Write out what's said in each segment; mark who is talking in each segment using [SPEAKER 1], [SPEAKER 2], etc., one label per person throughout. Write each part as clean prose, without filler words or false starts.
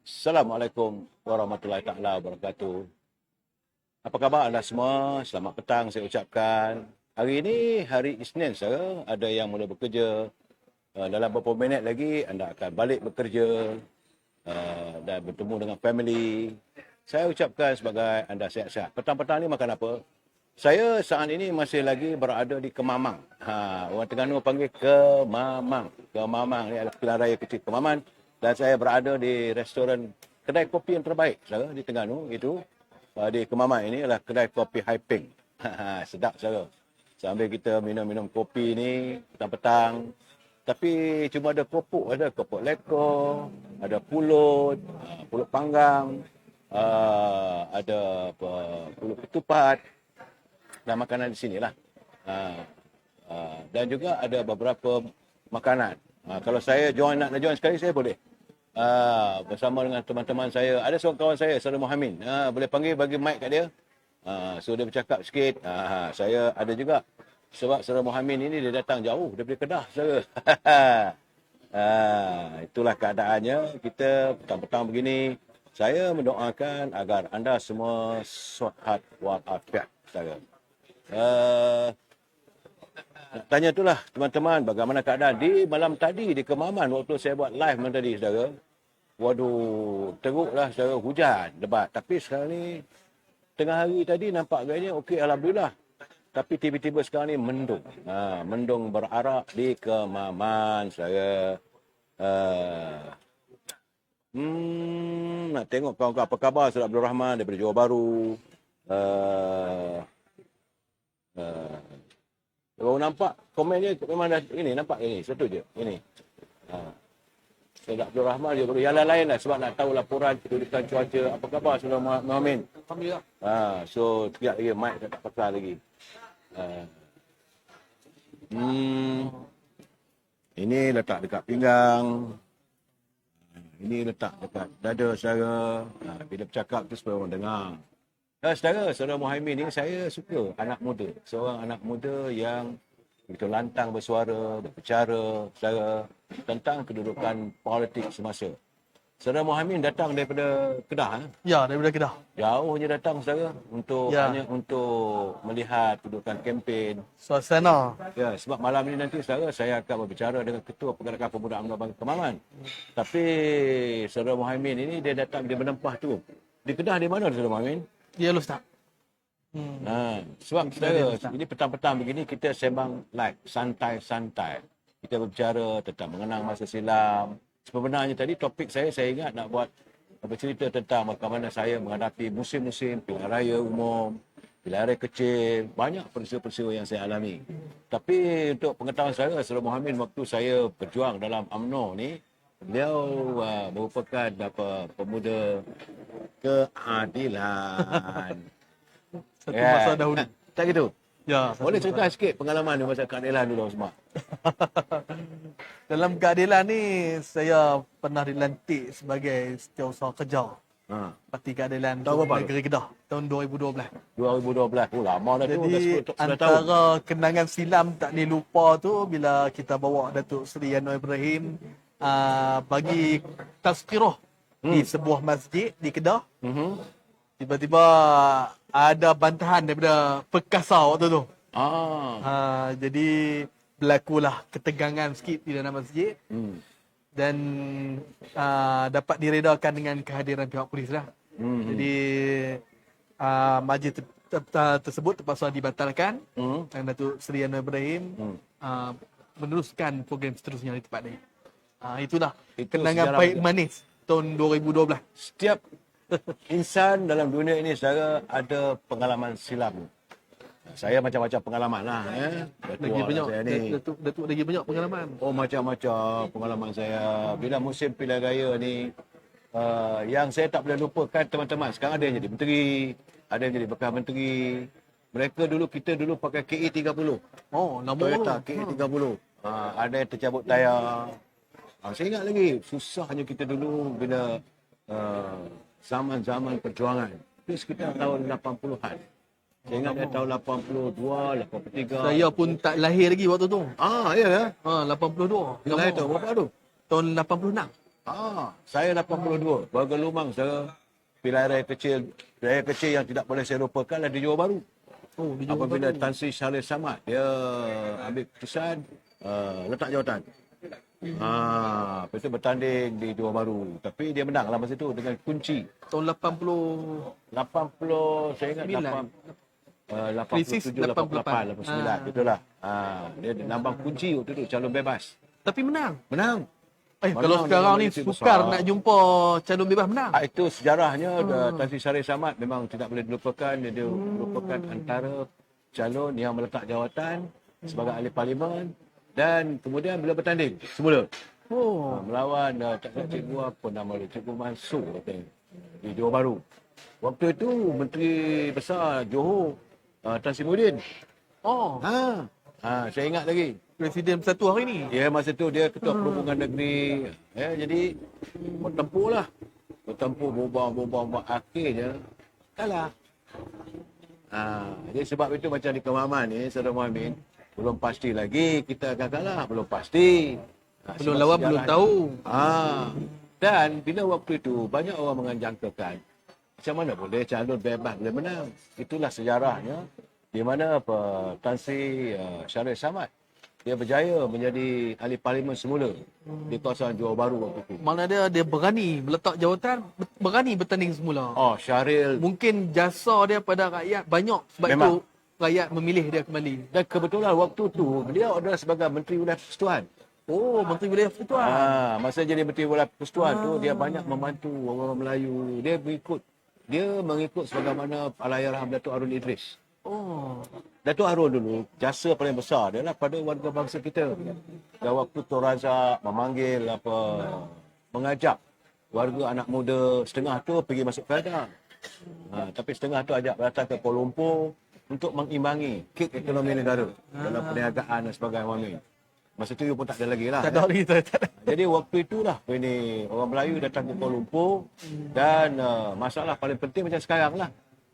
[SPEAKER 1] Assalamualaikum warahmatullahi taala wabarakatuh. Apa khabar anda semua? Selamat petang saya ucapkan. Hari ini hari Isnin saudara, ada yang mula bekerja. Dalam beberapa minit lagi anda akan balik bekerja dan bertemu dengan family. Saya ucapkan sebagai anda sihat-sihat. Petang-petang ni makan apa? Saya saat ini masih lagi berada di Kemamang. Orang Terengganu panggil Kemamang. Kemamang ni adalah pilihan raya kecil Kemaman. Dan saya berada di restoran kedai kopi yang terbaik saudara di Terengganu, itu di Kemamang ini adalah kedai kopi Haiping. Sedap saudara. Sambil kita minum-minum kopi ni petang-petang. Tapi cuma ada kopok lekor, ada pulut, pulut panggang, ada pulut ketupat dan makanan di sinilah. Dan juga ada beberapa makanan. Kalau saya nak join sekali, saya boleh. Bersama dengan teman-teman saya. Ada seorang kawan saya, Saudara Muhammad. Boleh panggil, bagi mic kat dia. So dia bercakap sikit. Saya ada juga. Sebab Saudara Muhammad ini dia datang jauh daripada Kedah, saudara. Itulah keadaannya. Kita petang-petang begini. Saya mendoakan agar anda semua sihat walafiat, saudara. Nak tanya itulah teman-teman, bagaimana keadaan di malam tadi di Kemaman waktu saya buat live malam tadi, saudara. Waduh, teruklah saudara, hujan lebat. Tapi sekarang ni tengah hari tadi nampak gayanya okey, alhamdulillah. Tapi tiba-tiba sekarang ni mendung. Mendung berarak di Kemaman, saudara. Nak tengok kawan-kawan apa khabar Saudara Abdul Rahman daripada Johor Bahru. Kalau nampak komennya memang dah ini, nampak ini satu je ini. Saudara Abdul Rahman dia baru yang lain lah sebab nak tahu laporan kedudukan cuaca. Apa khabar Saudara Muhammad?
[SPEAKER 2] Alhamdulillah.
[SPEAKER 1] So sekejap lagi mic tak pasal lagi. Ini letak dekat pinggang. Ini letak dekat dada saudara. Bila bercakap tu supaya orang dengar. Saudara Muhammad ni saya suka anak muda. Seorang anak muda yang begitu lantang bersuara, berbicara saudara, tentang kedudukan politik semasa. Saudara Muhammad datang daripada Kedah.
[SPEAKER 2] Ya, daripada Kedah.
[SPEAKER 1] Jauhnya datang saudara untuk hanya untuk melihat kedudukan kempen.
[SPEAKER 2] Suasana.
[SPEAKER 1] Ya, sebab malam ini nanti saudara saya akan berbicara dengan Ketua Pergerakan Pemuda UMNO Bangsa Kemaman. Tapi saudara Muhammad ini dia datang, dia menempah tu. Di Kedah di mana saudara Muhammad?
[SPEAKER 2] Ya, Ustaz.
[SPEAKER 1] Sebab saudara, ini petang-petang begini kita sembang live, santai-santai. Kita berbicara tentang mengenang masa silam. Sebenarnya tadi topik saya ingat nak buat bercerita tentang bagaimana saya menghadapi musim-musim pilihan raya umum, pilihan raya kecil, banyak peristiwa-peristiwa yang saya alami. Tapi untuk pengetahuan saya, Saudara Muhammad waktu saya berjuang dalam UMNO ni, beliau merupakan pemuda keadilan.
[SPEAKER 2] Satu masa dahulu.
[SPEAKER 1] Tak gitu?
[SPEAKER 2] Ya.
[SPEAKER 1] Boleh cerita sikit pengalaman di masa keadilan dulu semua.
[SPEAKER 2] Dalam keadilan ni, saya pernah dilantik sebagai setiausaha kerja Parti Keadilan
[SPEAKER 1] Tahun berapa
[SPEAKER 2] Negeri Kedah tahun 2012.
[SPEAKER 1] 2012. Oh, lama dah tu.
[SPEAKER 2] Jadi
[SPEAKER 1] Dah 10 tahun.
[SPEAKER 2] antara kenangan silam tak dilupa tu bila kita bawa Datuk Seri Anwar Ibrahim bagi tazkirah di sebuah masjid di Kedah. Tiba-tiba ada bantahan daripada perkasa waktu tu. Jadi berlakulah ketegangan sikit di dalam masjid. Dan dapat diredakan dengan kehadiran pihak polis lah. Jadi majlis tersebut terpaksa dibatalkan. Dan Datuk Seri Anwar Ibrahim meneruskan program seterusnya di tempat ni. Itulah kenangan baik manis tahun 2012.
[SPEAKER 1] Setiap insan dalam dunia ini saudara ada pengalaman silam. Saya macam-macam pengalaman lah.
[SPEAKER 2] Lagi banyak,
[SPEAKER 1] saya ni.
[SPEAKER 2] Datuk lagi banyak pengalaman.
[SPEAKER 1] Oh, macam-macam pengalaman saya. Bila musim pilihan raya ni, yang saya tak boleh lupakan teman-teman. Sekarang ada yang jadi menteri, ada yang jadi bekas menteri. Kita dulu pakai KE30.
[SPEAKER 2] Oh, lama
[SPEAKER 1] Toyota
[SPEAKER 2] tu.
[SPEAKER 1] KE30. Ada yang tercabut tayar. Saya ingat lagi, susahnya kita dulu bila zaman-zaman perjuangan. Itu sekitar tahun 80-an. Saya ingat dia tahun 82, 83.
[SPEAKER 2] Saya pun tak lahir lagi waktu tu.
[SPEAKER 1] Ya ya.
[SPEAKER 2] 82.
[SPEAKER 1] Dia lahir tahun berapa tu?
[SPEAKER 2] Tahun 86.
[SPEAKER 1] Saya 82. Keluarga Lumang saya pilihan raya kecil yang tidak boleh saya lupakan adalah di Johor Bahru.
[SPEAKER 2] Oh, di Johor
[SPEAKER 1] Apabila
[SPEAKER 2] Bahru.
[SPEAKER 1] Tan Sri Syarif Samad dia ambil keputusan letak jawatan. Lepas itu bertanding di Johor Bahru. Tapi dia menang lah masa itu dengan kunci.
[SPEAKER 2] Tahun 80
[SPEAKER 1] 80, saya ingat 87,
[SPEAKER 2] krisis
[SPEAKER 1] 88,
[SPEAKER 2] 88.
[SPEAKER 1] 89. Itulah. Dia nambang kunci waktu itu calon bebas.
[SPEAKER 2] Tapi menang.
[SPEAKER 1] Menang.
[SPEAKER 2] Kalau
[SPEAKER 1] Menang
[SPEAKER 2] sekarang
[SPEAKER 1] dengan
[SPEAKER 2] ni
[SPEAKER 1] majoriti
[SPEAKER 2] sukar
[SPEAKER 1] besar.
[SPEAKER 2] nak jumpa calon bebas menang.
[SPEAKER 1] Itu sejarahnya Tan Sri Syarif Samad memang tidak boleh dilupakan. Dia merupakan antara calon yang meletak jawatan sebagai ahli parlimen dan kemudian beliau bertanding semula melawan Cikgu apa nama dia, Cikgu Mansur katanya, di Johor Bahru. Waktu itu Menteri Besar Johor Tan Sri Muhyiddin. Saya ingat lagi.
[SPEAKER 2] Presiden Bersatu hari ni.
[SPEAKER 1] Ya, masa tu dia Ketua Perhubungan Negeri. Jadi bertempur bobang akhirnya kalah. Jadi sebab itu macam di Kemaman ni, Saudara Muhammad, belum pasti lagi kita akan kalah, belum pasti.
[SPEAKER 2] Belum
[SPEAKER 1] Sebab
[SPEAKER 2] lawan, belum
[SPEAKER 1] sejarah
[SPEAKER 2] tahu.
[SPEAKER 1] Dan bila waktu itu banyak orang menganjangkakan macam mana boleh calon bebas boleh menang. Itulah sejarahnya di mana Tan Sri Syarif Samad dia berjaya menjadi ahli parlimen semula di kawasan Johor Bahru waktu itu.
[SPEAKER 2] Mana dia berani meletak jawatan, berani bertanding semula.
[SPEAKER 1] Syaril.
[SPEAKER 2] Mungkin jasa dia pada rakyat banyak sebab
[SPEAKER 1] Memang.
[SPEAKER 2] itu rakyat memilih dia kembali.
[SPEAKER 1] Dan kebetulan waktu tu beliau adalah sebagai Menteri Wilayah Persekutuan.
[SPEAKER 2] Menteri Wilayah Persekutuan.
[SPEAKER 1] Masa jadi Menteri Wilayah Persekutuan tu dia banyak membantu orang Melayu. Dia mengikut sebagaimana Allahyarham Datuk Harun Idris. Datuk Harun dulu, jasa paling besar dia lah pada warga bangsa kita. Dan waktu Tun Razak memanggil mengajak warga anak muda, setengah tu pergi masuk Kedah. Tapi setengah tu ajak datang ke Kuala Lumpur untuk mengimbangi kek ekonomi negara dalam perniagaan dan sebagainya. Masa tu pun tak ada lagi lah.
[SPEAKER 2] Tak ada lagi. Tak ada.
[SPEAKER 1] Jadi waktu itulah ini orang Melayu datang ke Kuala Lumpur dan masalah paling penting macam sekarang lah.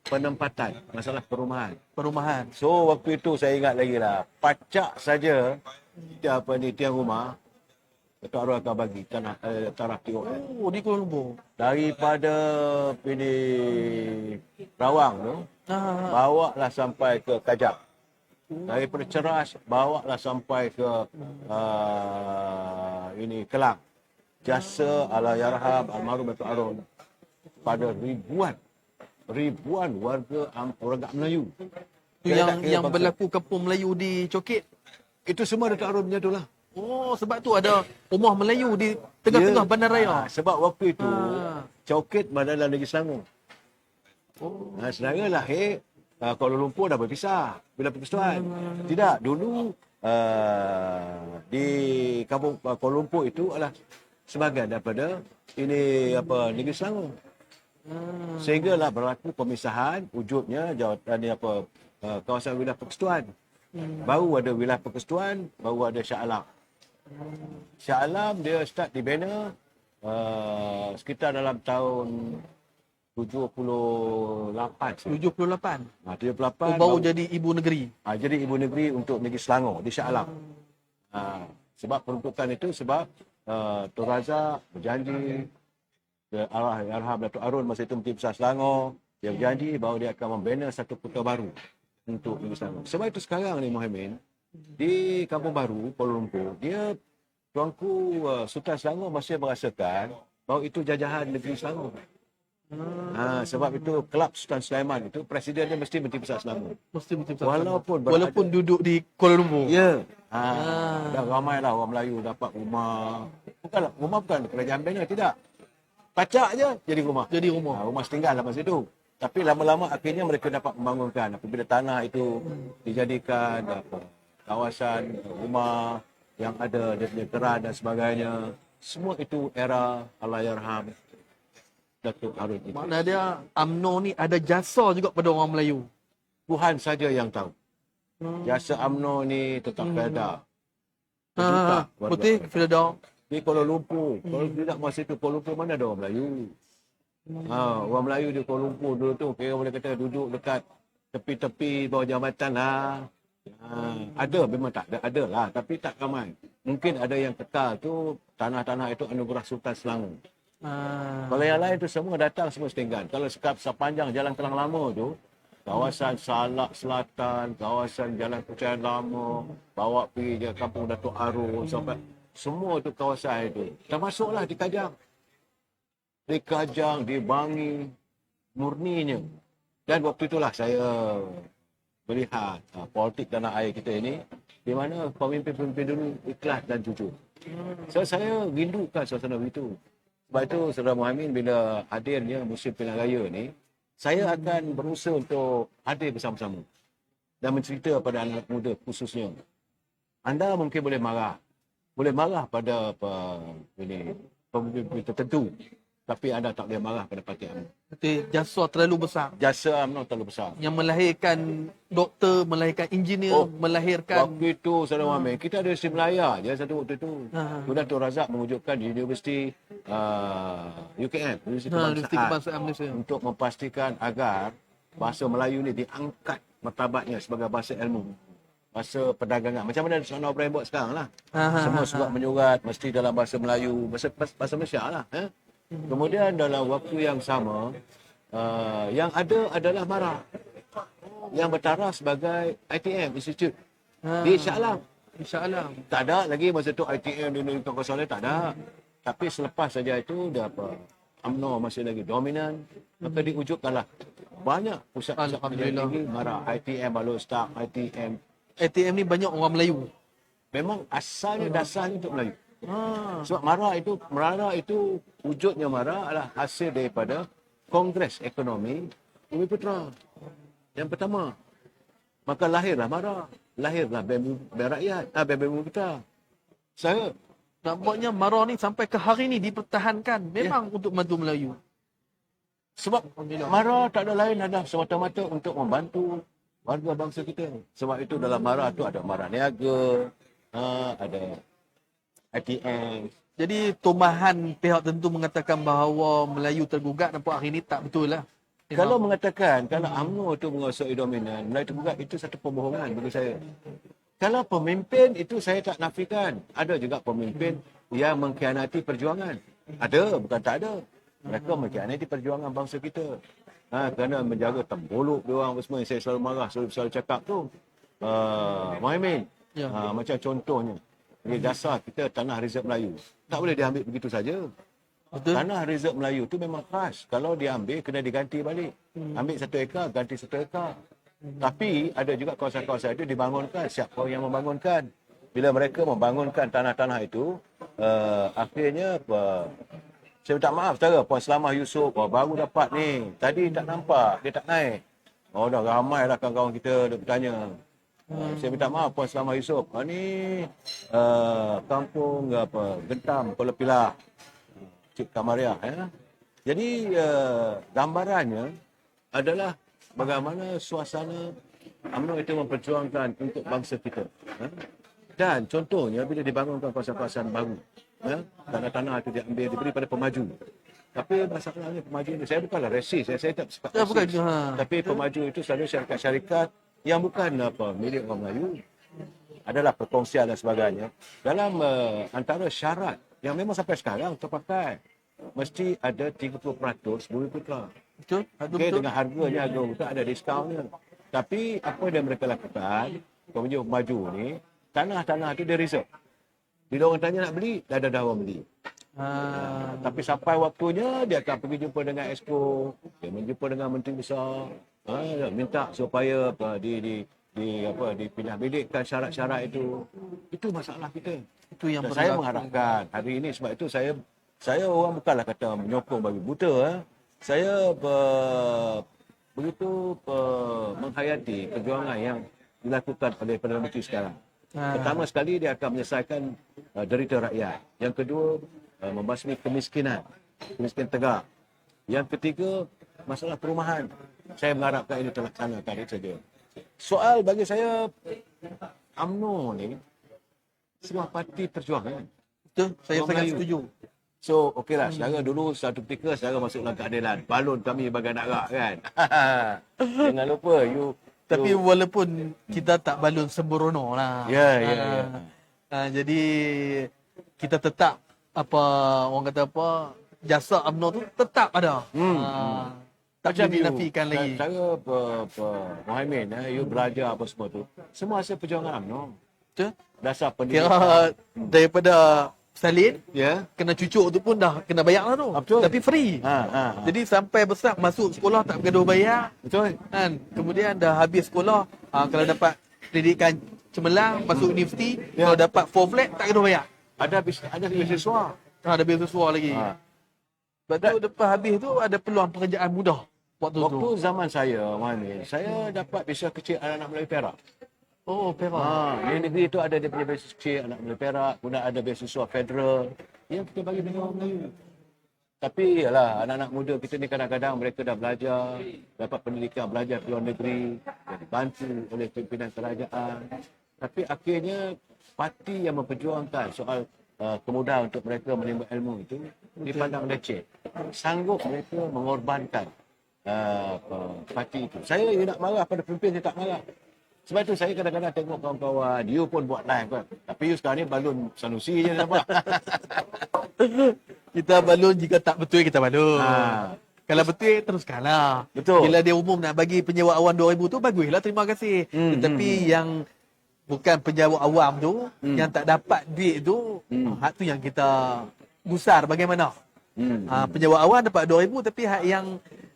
[SPEAKER 1] Penempatan, masalah perumahan. So waktu itu saya ingat lagi lah, pacak saja tiang rumah Datuk Arwah akan bagi taraf TOL.
[SPEAKER 2] Di Kuala Lumpur.
[SPEAKER 1] Daripada Rawang tu, bawa lah sampai ke Kajak. Daripada Ceras, bawa lah sampai ke Kelang. Jasa Allahyarham almarhum Datuk Harun pada ribuan warga Melayu.
[SPEAKER 2] Itu yang berlaku kampung Melayu di Cokit.
[SPEAKER 1] Itu semua Datuk Harun punya tu lah.
[SPEAKER 2] Sebab tu ada rumah Melayu di tengah-tengah bandaraya.
[SPEAKER 1] Sebab waktu itu Cokit Bandaran Negeri Selangor. Selangor lahir Kuala Lumpur dah berpisah bila persekutuan. Tidak, dulu di kampung Kuala Lumpur itu adalah sebahagian daripada Negeri Selangor. Sehinggalah berlaku pemisahan, wujudnya jawatan kawasan wilayah persekutuan. Baru ada wilayah persekutuan, baru ada Shah Alam. Shah Alam dia start dibina sekitar dalam tahun 78. 78
[SPEAKER 2] baru jadi ibu negeri.
[SPEAKER 1] Jadi ibu negeri untuk negeri Selangor di Shah Alam. Sebab peruntukan itu sebab Tun Razak berjanji Allahyarham Datuk Harun masa itu Menteri Besar Selangor, dia berjanji bahawa dia akan membina satu kota baru untuk negeri Selangor. Sebab itu sekarang ni Muhammad, di Kampung Baru Kuala Lumpur, Tuanku Sultan Selangor masih merasakan bahawa itu jajahan negeri Selangor. Sebab itu Kelab Sultan Sulaiman itu presidennya mesti Menteri Besar Selangor. Walaupun
[SPEAKER 2] duduk di Kuala Lumpur.
[SPEAKER 1] Ya. Dah ramailah orang Melayu dapat rumah. Rumah bukan kerajaan bina, tidak. Pacak je jadi rumah. Rumah setinggal lah masa itu. Tapi lama-lama akhirnya mereka dapat membangunkan. Apabila tanah itu dijadikan kawasan rumah yang ada dia punya keran dan sebagainya. Semua itu era Allahyarham Datuk Harun itu.
[SPEAKER 2] Makna dia UMNO ni ada jasa juga pada orang Melayu.
[SPEAKER 1] Tuhan saja yang tahu. Jasa UMNO ni tetap ada.
[SPEAKER 2] Putih, Firdaus.
[SPEAKER 1] Di Kuala Lumpur. Kalau tidak masa itu Kuala Lumpur mana ada orang Melayu. Orang Melayu di Kuala Lumpur dulu tu kira boleh kata duduk dekat tepi-tepi bawah jambatan lah. Ada, memang tak ada. Ada lah, tapi tak ramai. Mungkin ada yang kekal tu, tanah-tanah itu anugerah Sultan Selangor. Kalau yang lain tu semua datang semua setinggan. Kalau sepanjang Jalan Kelang Lama tu, kawasan Salak Selatan, kawasan Jalan Pucayan Lama, bawa pergi je Kampung Datuk Aru, sampai semua tu kawasan itu. Termasuklah di Kajang. Di Kajang, di Bangi, murninya. Dan waktu itulah saya melihat politik tanah air kita ini, di mana pemimpin-pemimpin dulu ikhlas dan jujur. So, saya rindukan suasana begitu. Sebab itu, Saudara Muhammad, bila hadirnya musim pilihan raya ni, saya akan berusaha untuk hadir bersama-sama dan mencerita pada anak muda khususnya. Anda mungkin boleh marah. Boleh marah pada pemimpin tertentu. Tapi anda tak boleh marah pada parti UMNO.
[SPEAKER 2] Berarti jasa terlalu besar.
[SPEAKER 1] Jasa UMNO terlalu besar.
[SPEAKER 2] Yang melahirkan doktor, melahirkan engineer, melahirkan...
[SPEAKER 1] Waktu itu, Saudara Muhammad, kita ada Universiti Melaya je satu waktu itu. Kemudian Tun Razak mewujudkan di Universiti UKM, Universiti Kebangsaan
[SPEAKER 2] Malaysia.
[SPEAKER 1] untuk memastikan agar bahasa Melayu ni diangkat martabatnya sebagai bahasa ilmu. Bahasa perdagangan. Macam mana Saudara Ibrahim buat sekarang lah. Semua surat menyurat mesti dalam bahasa Melayu, bahasa Malaysia lah. Kemudian dalam waktu yang sama, yang ada adalah MARA yang bertaraf sebagai ITM Institute di Shah Alam.
[SPEAKER 2] InsyaAllah.
[SPEAKER 1] Tak ada lagi masa tu ITM di negeri kawasan lain, tak ada. Tapi selepas saja itu dia UMNO masih lagi dominan, maka diwujudkanlah banyak pusat-pusat pendidikan tinggi MARA, ITM Balostak, ITM.
[SPEAKER 2] ATM ni banyak orang Melayu.
[SPEAKER 1] Memang asalnya dasarnya untuk Melayu. Sebab MARA itu wujudnya MARA adalah hasil daripada Kongres Ekonomi Bumi-Putra yang pertama. Maka lahirlah MARA, lahirlah BEM Rakyat, BEM Bumi-Putra. Saya
[SPEAKER 2] Nampaknya MARA ni sampai ke hari ni dipertahankan memang untuk membantu Melayu.
[SPEAKER 1] sebab MARA tak ada lain adalah semata-mata untuk membantu warga bangsa kita. Sebab itu dalam MARA tu ada MARA Niaga, ada ITM.
[SPEAKER 2] Jadi tomahan pihak tertentu mengatakan bahawa Melayu tergugat, nampak hari ni tak betul lah.
[SPEAKER 1] Kalau mengatakan, kalau UMNO itu menguasai dominan, Melayu tergugat, itu satu pembohongan bagi saya. Kalau pemimpin, itu saya tak nafikan. Ada juga pemimpin yang mengkhianati perjuangan. Ada, bukan tak ada. Mereka mengkhianati perjuangan bangsa kita. Kerana menjaga tembuluk dia orang semua yang saya selalu marah, selalu cakap tu. Muhammad, macam contohnya, di dasar kita tanah rezerv Melayu. Tak boleh diambil begitu saja.
[SPEAKER 2] Betul.
[SPEAKER 1] Tanah rezerv Melayu tu memang khas. Kalau diambil, kena diganti balik. Ambil 1 ekar, ganti 1 ekar. Tapi ada juga kawasan-kawasan itu dibangunkan. Siapa yang membangunkan? Bila mereka membangunkan tanah-tanah itu, akhirnya saya minta maaf saudara, Puan Selamah Yusof baru dapat ni. Tadi tak nampak, dia tak naik. Dah ramai lah kawan-kawan kita dia bertanya. Saya minta maaf Puan Selamah Yusof. Ni kampung Gentam, Kuala Pilah, Cik Kamaria. Jadi gambarannya adalah bagaimana suasana UMNO itu memperjuangkan untuk bangsa kita. Dan contohnya bila dibangunkan kawasan-kawasan baru, tanah-tanah itu diambil, diberi pada pemaju. Tapi masalahnya pemaju ini, saya bukanlah resis, saya tak cakap resis. Tapi pemaju itu selalu syarikat-syarikat yang bukan milik orang Melayu. Adalah perkongsian dan sebagainya. Dalam antara syarat yang memang sampai sekarang terpakai, mesti ada 30% Bumi-Putra.
[SPEAKER 2] Betul?
[SPEAKER 1] Okay, dengan harganya, harga Bumi-Putra ada diskaunnya. Tapi apa yang mereka lakukan, pemaju ni, tanah-tanah itu dia reserve. Bila orang tanya nak beli, dah ada orang beli. Tapi sampai waktunya, dia akan pergi jumpa dengan Exco, dia menjumpa dengan Menteri Besar, minta supaya dipindah bilikkan syarat-syarat itu. Itu masalah kita.
[SPEAKER 2] Itu yang
[SPEAKER 1] saya mengharapkan hari ini, sebab itu saya orang bukanlah kata menyokong babi buta. Saya begitu menghayati perjuangan yang dilakukan oleh Perdana Menteri sekarang. Pertama sekali dia akan menyelesaikan derita rakyat. Yang kedua, membasmi kemiskinan tegak. Yang ketiga, masalah perumahan. Saya mengharapkan ini terlaksanakan itu saja. Soal bagi saya, UMNO ni sebuah parti perjuangan.
[SPEAKER 2] Betul, saya sangat setuju.
[SPEAKER 1] So, okeylah, saudara dulu satu ketika saudara masuk dalam keadilan. Balon kami bagai nak rak kan. Jangan lupa, you
[SPEAKER 2] Tapi walaupun kita tak balun sembrono lah.
[SPEAKER 1] Ya, ya, ya.
[SPEAKER 2] Jadi kita tetap apa orang kata apa jasa UMNO tu tetap ada. Tak
[SPEAKER 1] Macam
[SPEAKER 2] boleh dinafikan lagi.
[SPEAKER 1] Saya Muhaimin, you belajar apa semua tu. Semua hasil perjuangan UMNO.
[SPEAKER 2] Betul?
[SPEAKER 1] Dasar pendidikan.
[SPEAKER 2] Kira daripada salin
[SPEAKER 1] Ya.
[SPEAKER 2] kena cucuk tu pun dah kena bayar lah tu.
[SPEAKER 1] Betul.
[SPEAKER 2] Tapi free. Jadi sampai besar masuk sekolah tak bergaduh bayar.
[SPEAKER 1] Betul.
[SPEAKER 2] Kan? Kemudian dah habis sekolah, kalau dapat pendidikan cemerlang, masuk universiti,
[SPEAKER 1] Ya.
[SPEAKER 2] kalau dapat 4 flat tak kena bayar.
[SPEAKER 1] Ada beasiswa.
[SPEAKER 2] Ada beasiswa lagi. Lepas tu lepas habis tu ada peluang pekerjaan mudah waktu tu.
[SPEAKER 1] Waktu zaman saya, Muhaimin, saya dapat beasiswa kecil anak-anak Melayu Perak.
[SPEAKER 2] Oh, Perak.
[SPEAKER 1] Di negeri itu ada dia punya beasiswa kecil anak Melayu Perak, kemudian ada beasiswa federal yang kita bagi bagi orang Melayu. Tapi yalah, anak-anak muda kita ni kadang-kadang mereka dah belajar, dapat pendidikan, belajar ke luar negeri, dan dibantu oleh pimpinan kerajaan. Tapi akhirnya parti yang memperjuangkan soal kemudahan untuk mereka menimba ilmu itu dipandang leceh. Sanggup mereka mengorbankan parti itu. Saya nak marah pada pemimpin, saya tak marah. Sebab itu saya kadang-kadang tengok kawan-kawan, you pun buat live kan. Tapi you sekarang ni balun Sanusi je nampak.
[SPEAKER 2] Kita balun jika tak betul kita balun. Kalau betul teruskanlah.
[SPEAKER 1] Betul.
[SPEAKER 2] Bila dia umum nak bagi penyewa awam 2000 tu baguslah, terima kasih. Tetapi yang bukan penyewa awam tu, yang tak dapat duit tu, hak tu yang kita gusar bagaimana. Penyewa awam dapat 2000 tapi hak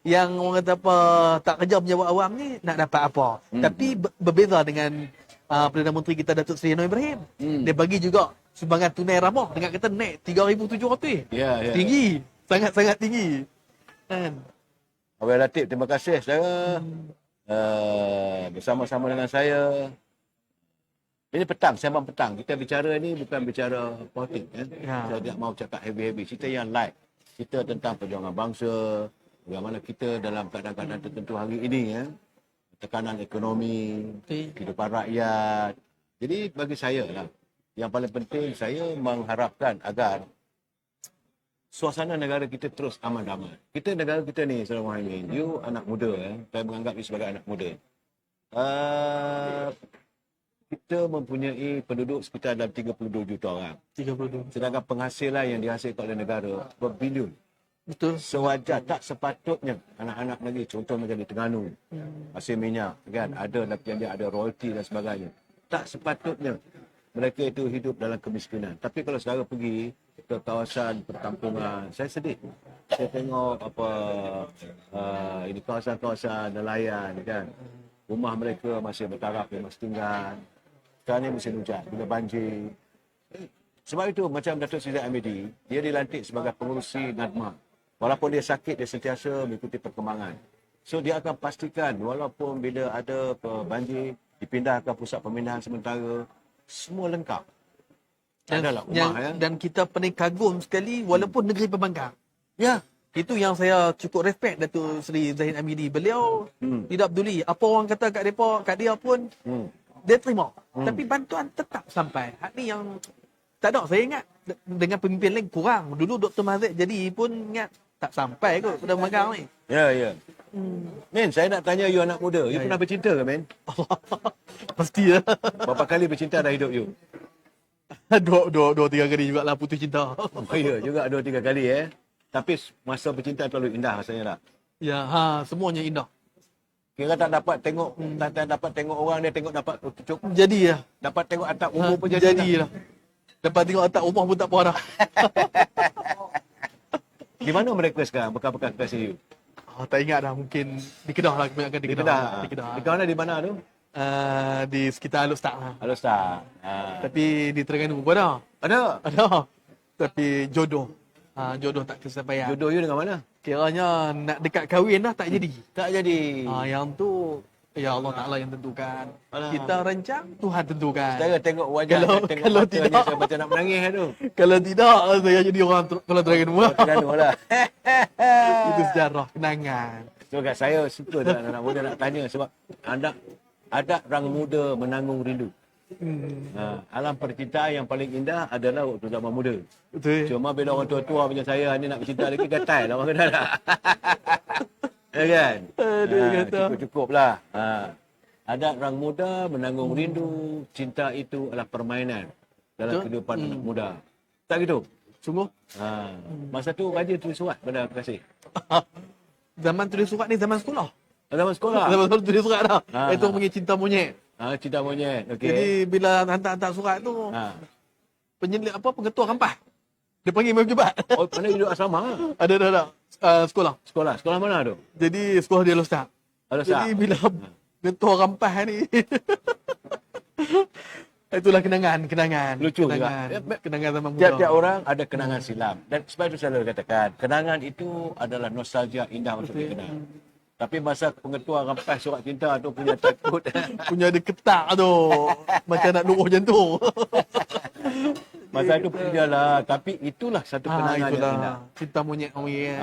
[SPEAKER 2] yang orang kata apa tak kerja penyewa awam ni nak dapat apa. Tapi berbeza dengan Perdana Menteri kita Datuk Seri Anwar Ibrahim. Dia bagi juga sumbangan tunai ramah dengan kata naik 3,700.
[SPEAKER 1] Ya.
[SPEAKER 2] Tinggi, sangat-sangat tinggi. Kan?
[SPEAKER 1] Abang Latif, terima kasih saudara. Bersama-sama dengan saya. Ini petang, sembang petang. Kita bicara ni bukan bicara politik kan. Saya tidak mau cakap heavy-heavy. Cerita yang light. Cerita tentang perjuangan bangsa, bagaimana kita dalam keadaan-keadaan tertentu hari ini ya. Tekanan ekonomi, kehidupan rakyat. Jadi bagi saya lah, yang paling penting saya mengharapkan agar suasana negara kita terus aman damai. Negara kita ni, Saudara Muhaimin, you anak muda saya menganggap you sebagai anak muda. Kita mempunyai penduduk sekitar dalam 32 juta orang.
[SPEAKER 2] 32.
[SPEAKER 1] Sedangkan penghasilan yang dihasilkan oleh negara berbilion.
[SPEAKER 2] Betul.
[SPEAKER 1] Sewajar tak sepatutnya anak-anak negeri, contoh macam di Terengganu, hasil minyak, kan, ada yang dia ada royalty dan sebagainya. Tak sepatutnya mereka itu hidup dalam kemiskinan. Tapi kalau saudara pergi ke kawasan perkampungan, saya sedih. Saya tengok ini kawasan-kawasan nelayan, kan. Rumah mereka masih bertaraf, masih tinggal. Sekarang ni musim hujan, bila banjir. Sebab itu macam Datuk Seri Hamidi, dia dilantik sebagai pengurusi NADMA. Walaupun dia sakit, dia sentiasa mengikuti perkembangan. So dia akan pastikan walaupun bila ada banjir, dipindahkan pusat pemindahan sementara, semua lengkap. Adalah rumah
[SPEAKER 2] Dan kita paling kagum sekali walaupun negeri pembangkang.
[SPEAKER 1] Ya.
[SPEAKER 2] Itu yang saya cukup respect Datuk Seri Zahid Hamidi. Beliau tidak peduli apa orang kata kat dia pun dia terima. Tapi bantuan tetap sampai. Hak ni yang tak ada, saya ingat dengan pemimpin lain kurang. Dulu Dr. Mazid jadi pun ingat tak sampai kot pada pembangkang ni.
[SPEAKER 1] Ya. Men, saya nak tanya you anak muda. You pernah bercinta ke, men?
[SPEAKER 2] Pasti lah.
[SPEAKER 1] Berapa kali bercinta dalam hidup you?
[SPEAKER 2] Dua, tiga kali jugalah putus cinta.
[SPEAKER 1] Oh ya, juga 2-3 kali Tapi masa bercinta terlalu indah rasanya tak?
[SPEAKER 2] Ya, semuanya indah.
[SPEAKER 1] Kira tak dapat tengok orang dia tengok dapat cucuk.
[SPEAKER 2] Jadi lah.
[SPEAKER 1] Dapat tengok atap umur pun jadi.
[SPEAKER 2] Jadilah. Dapat tengok atap rumah pun tak puas dah.
[SPEAKER 1] Di mana mereka sekarang bekas-bekas kasih you?
[SPEAKER 2] Tak ingat dah, mungkin di Kedah lah, kebanyakan di Kedah.
[SPEAKER 1] Di Kedah di mana tu?
[SPEAKER 2] Di sekitar Alustad lah.
[SPEAKER 1] Alustad.
[SPEAKER 2] Tapi di Terengganu pun ada.
[SPEAKER 1] Ada.
[SPEAKER 2] Tapi jodoh. Jodoh tak kesampaian.
[SPEAKER 1] Jodoh you dengan mana?
[SPEAKER 2] Kiranya nak dekat kahwin dah tak jadi.
[SPEAKER 1] Tak jadi.
[SPEAKER 2] Yang tu ya Allah Ta'ala yang tentukan.
[SPEAKER 1] Alah.
[SPEAKER 2] Kita rancang, Tuhan tentukan.
[SPEAKER 1] Saya tengok wajah, tengok
[SPEAKER 2] kalau
[SPEAKER 1] matanya,
[SPEAKER 2] tidak,
[SPEAKER 1] saya macam nak menangis tu.
[SPEAKER 2] Kalau tidak, saya jadi orang kalau Terengganu lah.
[SPEAKER 1] Terengganu lah.
[SPEAKER 2] Itu sejarah, kenangan.
[SPEAKER 1] So kat saya suka tak anak muda nak tanya sebab ada orang muda menanggung rindu. Alam percintaan yang paling indah adalah waktu zaman muda.
[SPEAKER 2] Betul.
[SPEAKER 1] Cuma bila orang tua-tua macam saya ni nak bercinta lagi gatal lah orang kenal tak. Ya kan?
[SPEAKER 2] Aduh, kata.
[SPEAKER 1] Cukup-cukup lah. Adat orang muda menanggung rindu, cinta itu adalah permainan dalam
[SPEAKER 2] Betul.
[SPEAKER 1] kehidupan anak muda. Tak gitu?
[SPEAKER 2] Sungguh.
[SPEAKER 1] Ha. Masa tu raja tulis surat pada kekasih.
[SPEAKER 2] Zaman tulis surat ni zaman sekolah.
[SPEAKER 1] Zaman sekolah.
[SPEAKER 2] Zaman sekolah tulis surat dah.
[SPEAKER 1] Ah,
[SPEAKER 2] Itu panggil cinta monyet.
[SPEAKER 1] Cinta monyet. Okey.
[SPEAKER 2] Jadi bila hantar-hantar surat tu,
[SPEAKER 1] Ha.
[SPEAKER 2] pengetua kampus. Dia panggil main pejabat.
[SPEAKER 1] Oh, mana duduk asrama?
[SPEAKER 2] Ada. Sekolah.
[SPEAKER 1] Sekolah. Sekolah mana tu?
[SPEAKER 2] Jadi sekolah dia Ustaz.
[SPEAKER 1] Ada
[SPEAKER 2] Jadi bila ketua kampus ni itulah kenangan.
[SPEAKER 1] Lucu juga.
[SPEAKER 2] Kenangan zaman muda.
[SPEAKER 1] Tiap-tiap orang ada kenangan silam. Dan sebab itu saya selalu katakan, kenangan itu adalah nostalgia indah untuk dikenang. Tapi masa pengetua rampas surat cinta tu punya takut.
[SPEAKER 2] Punya ada ketak tu. Macam nak luruh jantung.
[SPEAKER 1] Masa itu punyalah. Tapi itulah satu kenangan yang
[SPEAKER 2] itulah.
[SPEAKER 1] indah.
[SPEAKER 2] Cinta monyet orang ya.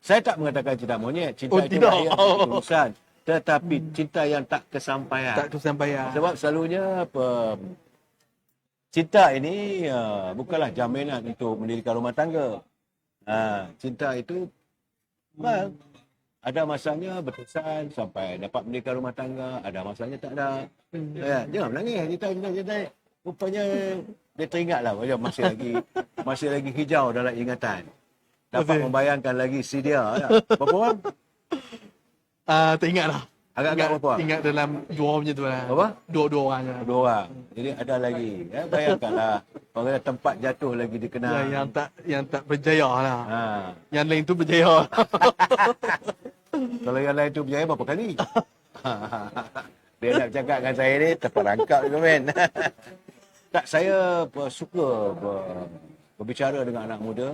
[SPEAKER 1] Saya tak mengatakan cinta monyet. Cinta
[SPEAKER 2] Oh,
[SPEAKER 1] itu
[SPEAKER 2] tidak.
[SPEAKER 1] lahir dari urusan. Tetapi cinta yang tak kesampaian.
[SPEAKER 2] Tak kesampaian.
[SPEAKER 1] Sebab selalunya cinta ini bukanlah jaminan untuk mendirikan rumah tangga. Cinta itu ada masanya berterusan sampai dapat mendirikan rumah tangga, ada masanya tak ada. Jangan menangis, cinta. Rupanya dia teringatlah macam masih lagi hijau dalam ingatan. Dapat membayangkan lagi si dia. Berapa orang?
[SPEAKER 2] Tak ingat lah.
[SPEAKER 1] Agak-agak berapa?
[SPEAKER 2] Ingat dalam dua orang macam tu lah.
[SPEAKER 1] Apa?
[SPEAKER 2] Dua orang je.
[SPEAKER 1] Dua orang. Jadi ada lagi. Bayangkanlah. Orang kata tempat jatuh lagi dikenal.
[SPEAKER 2] Yang tak berjaya lah. Yang lain tu berjaya.
[SPEAKER 1] Kalau yang lain tu berjaya berapa kali? Dia nak bercakap dengan saya ni terperangkap juga men. Tak, saya suka berbicara dengan anak muda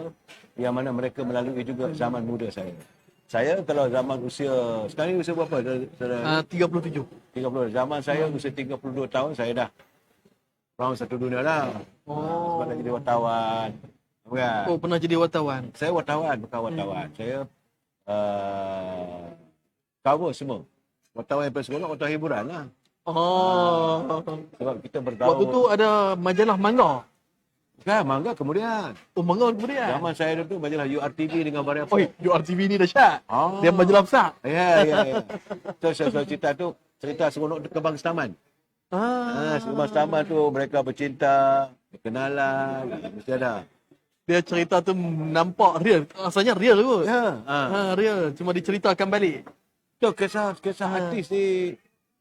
[SPEAKER 1] yang mana mereka melalui juga zaman muda saya. Saya kalau zaman usia, sekarang ni usia berapa?
[SPEAKER 2] 37.
[SPEAKER 1] 30. Zaman saya usia 32 tahun, saya dah round satu dunia lah. Sebab dah jadi wartawan. Kan?
[SPEAKER 2] Oh, pernah jadi wartawan?
[SPEAKER 1] Saya wartawan, bukan wartawan. Saya cover semua. Wartawan yang sekolah, wartawan hiburan lah. Sebab kita bertahu.
[SPEAKER 2] Waktu tu ada majalah manga.
[SPEAKER 1] Kan, mangga kemudian.
[SPEAKER 2] Oh, manga kemudian.
[SPEAKER 1] Zaman saya dulu majalah URTV dengan Varian.
[SPEAKER 2] Oi, URTV ni dahsyat. Dia majalah besar.
[SPEAKER 1] Ya. So, saya cerita tu, cerita seronok kebang setaman. Kebang setaman tu, mereka bercinta, berkenalan, mesti ada.
[SPEAKER 2] Dia cerita tu nampak real. Rasanya real kot.
[SPEAKER 1] Ya.
[SPEAKER 2] Real. Cuma diceritakan balik.
[SPEAKER 1] Tu kisah artis ni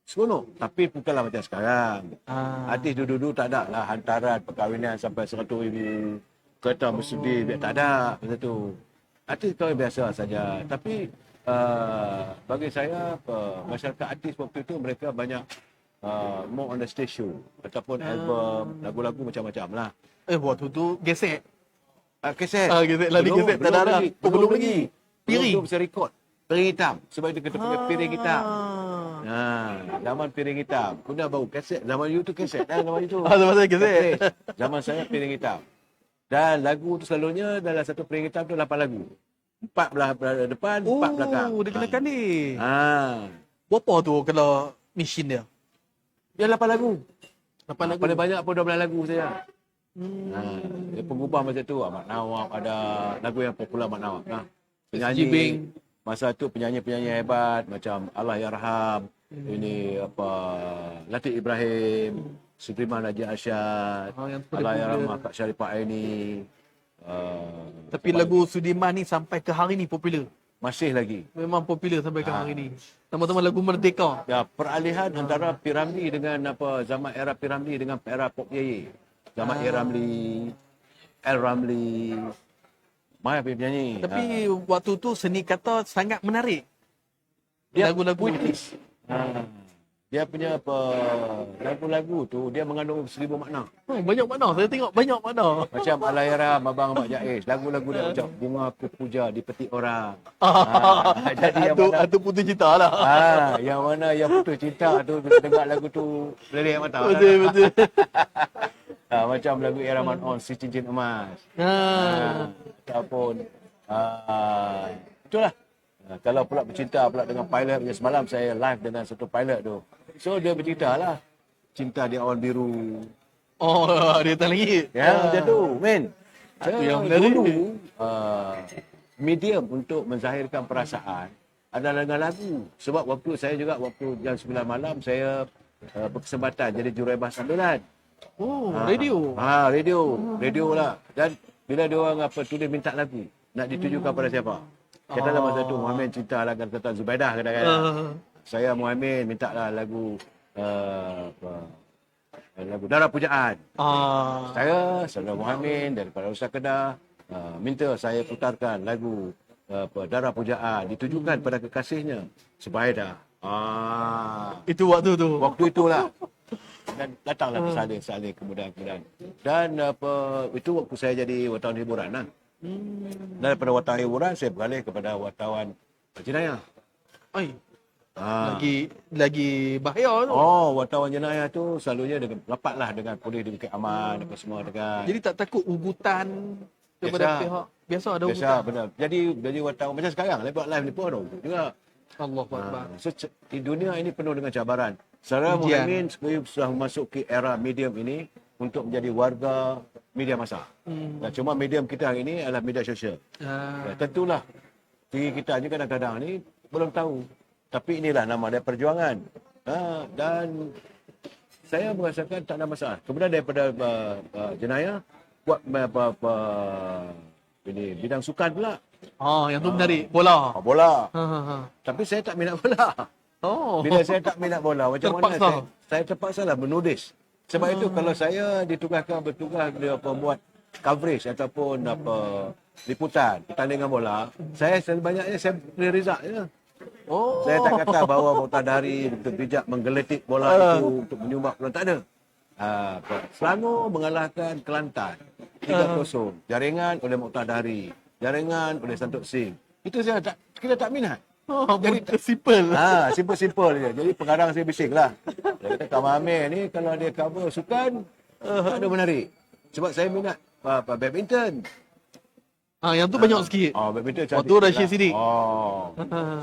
[SPEAKER 1] seronok. Tapi bukanlah macam sekarang. Artis dulu-dulu tak ada lah hantaran perkahwinan sampai 100,000 kereta bersudi. Tak ada macam tu. Artis kahwin biasa saja. Tapi bagi saya, masyarakat artis waktu itu mereka banyak more on the stage show. Ataupun album, lagu-lagu macam-macam lah.
[SPEAKER 2] Waktu tu gesek.
[SPEAKER 1] Keset.
[SPEAKER 2] Gesek lari gesek. Tak ada dah. Belum lagi. Piring.
[SPEAKER 1] Belum bisa rekod. Piring hitam. Sebab itu kita pakai piring hitam. Zaman piring hitam. Sudah baru kaset. Zaman you tu kaset dah zaman itu.
[SPEAKER 2] Zaman saya gesek.
[SPEAKER 1] Zaman saya piring hitam. Dan lagu tu selalunya dalam satu piring hitam tu 8 lagu. 4 belah depan, 4 belakang.
[SPEAKER 2] Dia kenakan ni.
[SPEAKER 1] Berapa
[SPEAKER 2] tu kalau mesin dia?
[SPEAKER 1] Dia 8 lagu.
[SPEAKER 2] 8 lagu.
[SPEAKER 1] Paling banyak pun 12 lagu saja. Dia pengubah macam tu. Ahmad Nawab ada lagu yang popular Ahmad Nawab. Penyanyi masa tu penyanyi-penyanyi hebat macam Allahyarham, ini Latif Ibrahim, Sudirman Haji Arsyad, Allahyarham Kak Syarifah Aini.
[SPEAKER 2] Tapi lagu Sudirman ni sampai ke hari ni popular.
[SPEAKER 1] Masih lagi.
[SPEAKER 2] Memang popular sampai ke hari ni. Nama-nama lagu Merdeka.
[SPEAKER 1] Ya, peralihan antara Piramli dengan zaman era Piramli dengan era Pop Yeye. Zaman Ramli, El Ramli. Mai penyanyi.
[SPEAKER 2] Tapi waktu tu seni kata sangat menarik.
[SPEAKER 1] Dia
[SPEAKER 2] Lagu-lagu
[SPEAKER 1] puitis. Dia punya lagu-lagu tu dia mengandung 1000 makna.
[SPEAKER 2] Banyak makna. Saya tengok banyak makna.
[SPEAKER 1] Macam Allahyarham Abang Ahmad Jaiz. Lagu-lagu dia macam bunga aku puja di peti orang. Jadi yang mana
[SPEAKER 2] itu putih cinta lah.
[SPEAKER 1] yang mana yang putus cinta tu bila dengar lagu tu melirik mata.
[SPEAKER 2] Betul.
[SPEAKER 1] Macam lagu Eraman On Si Cincin Emas. Ataupun itulah. Kalau pula bercinta pula dengan pilot yang semalam saya live dengan satu pilot tu. So dia bercerita lah. Cinta di awan biru.
[SPEAKER 2] Dia tak lagi.
[SPEAKER 1] Ya, macam tu, men.
[SPEAKER 2] Itu yang
[SPEAKER 1] dulu medium untuk menzahirkan perasaan ada dengan lagu. Sebab waktu jam 9 malam saya berkesempatan jadi jurubah sambilan.
[SPEAKER 2] Oh, radio.
[SPEAKER 1] Radio lah. Dan bila dia orang tulis minta lagu, nak ditujukan pada siapa? Katalah masa tu Muhammad cinta lah kata Zubaidah kadang-kadang. Saya Muhammad minta lah lagu lagu Darah Pujaan. Saya Saudara Muhammad daripada Ustaz Kedah minta saya putarkan lagu Darah Pujaan ditujukan pada kekasihnya Zubaidah.
[SPEAKER 2] Itu waktu tu.
[SPEAKER 1] Waktu itulah. Dan datanglah salin kemudian. Dan itu waktu saya jadi wartawan hiburan lah. Daripada wartawan hiburan saya beralih kepada wartawan jenayah.
[SPEAKER 2] Ai. Lagi bahaya tu.
[SPEAKER 1] Wartawan jenayah tu selalunya rapatlah dengan polis di Bukit Aman apa semua dengan.
[SPEAKER 2] Jadi tak takut ugutan daripada pihak biasa ada ugutan.
[SPEAKER 1] Biasa benar. Jadi wartawan macam sekarang buat live ni pun ada juga.
[SPEAKER 2] Allahu Akbar.
[SPEAKER 1] Di dunia ini penuh dengan cabaran. Saudara Muhammad sudah memasuki era medium ini untuk menjadi warga media masa. Dan cuma medium kita hari ini adalah media sosial. Tentulah diri kita je kadang-kadang ni belum tahu. Tapi inilah nama dia perjuangan. Dan saya merasakan tak ada masalah. Kemudian daripada jenayah buat ini bidang sukan pula.
[SPEAKER 2] Yang tu menarik bola.
[SPEAKER 1] Bola. Tapi saya tak minat bola. Bila saya tak minat bola, macam
[SPEAKER 2] terpaksa.
[SPEAKER 1] mana saya terpaksalah menulis. Sebab itu kalau saya bertugas dia buat coverage ataupun liputan pertandingan bola, saya banyaknya saya beri result je. Saya tak kata bahawa Muqtadari untuk bijak menggeletik bola itu untuk menyumbang bola, tak ada. Selangor mengalahkan Kelantan 3-0. Jaringan oleh Muqtadari, jaringan oleh Santok Singh. Itu kita tak minat.
[SPEAKER 2] Jadi simple.
[SPEAKER 1] Simple je. Jadi pengarang saya bising lah. Dia kata Kamal Amir ni kalau dia cover sukan tak ada menarik. Sebab saya minat badminton.
[SPEAKER 2] Yang tu banyak sikit.
[SPEAKER 1] Badminton cantik.
[SPEAKER 2] Waktu Rashid Siddiq.